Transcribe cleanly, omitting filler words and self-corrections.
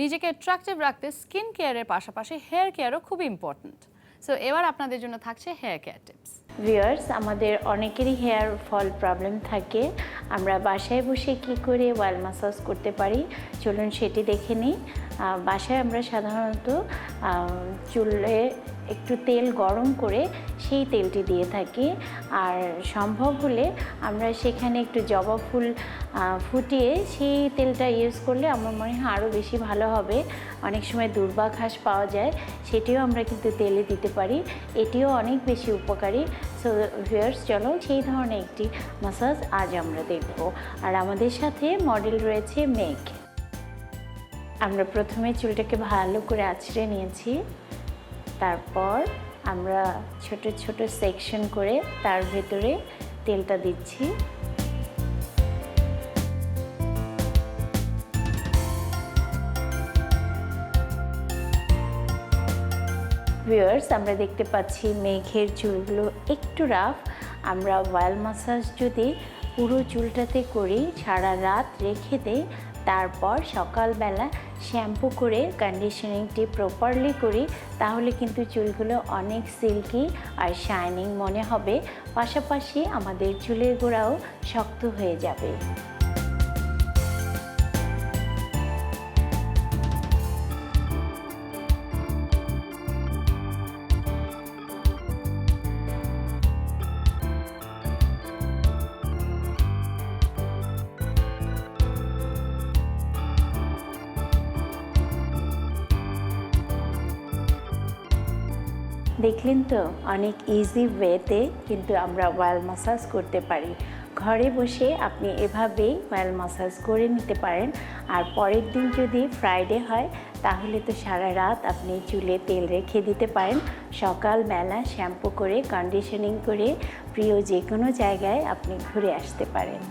নিজেকে অ্যাট্রাকটিভ রাখতে স্কিন কেয়ারের পাশাপাশি হেয়ার কেয়ারও খুব ইম্পর্ট্যান্ট। সো এবার আপনাদের জন্য থাকছে হেয়ার কেয়ার টিপস। ভিউয়ার্স, আমাদের অনেকেরই হেয়ার ফল প্রবলেম থাকে। আমরা বাসায় বসে কি করে অয়েল ম্যাসাজ করতে পারি চলুন সেটি দেখে নিই। বাসায় আমরা সাধারণত চুলে একটু তেল গরম করে সেই তেলটি দিয়ে থাকি, আর সম্ভব হলে আমরা সেখানে একটু জবা ফুল ফুটিয়ে সেই তেলটা ইউজ করলে আমার মনে হয় আরও বেশি ভালো হবে। অনেক সময় দুর্বা ঘাস পাওয়া যায়, সেটিও আমরা কিন্তু তেলে দিতে পারি, এটিও অনেক বেশি উপকারী। সো ভিউয়ার্স, চলো সেই ধরনের একটি ম্যাসাজ আজ আমরা দেখব। আর আমাদের সাথে মডেল রয়েছে মেঘ। আমরা প্রথমে চুলটাকে ভালো করে আঁচড়ে নিয়েছি, তারপর আমরা ছোট ছোট সেকশন করে তার ভেতরে তেলটা দিচ্ছি। ভিউয়ার্স, আমরা দেখতে পাচ্ছি মেঘের চুলগুলো একটু রাফ। আমরা অয়েল ম্যাসাজ যদি পুরো চুলটাতে করি, সারা রাত রেখে দেই, তারপর সকালবেলা শ্যাম্পু করে কন্ডিশনিংটি প্রপারলি করি, তাহলে কিন্তু চুলগুলো অনেক সিল্কি আর শাইনিং মনে হবে। পাশাপাশি আমাদের চুলের গোড়াও শক্ত হয়ে যাবে। দেখলেন তো, অনেক ইজি ওয়েতে কিন্তু আমরা অয়েল ম্যাসাজ করতে পারি। ঘরে বসে আপনি এভাবেই অয়েল ম্যাসাজ করে নিতে পারেন। আর পরের দিন যদি ফ্রাইডে হয়, তাহলে তো সারা রাত আপনি চুলে তেল রেখে দিতে পারেন। সকালবেলা শ্যাম্পু করে কন্ডিশনিং করে প্রিয় যে কোনো জায়গায় আপনি ঘুরে আসতে পারেন।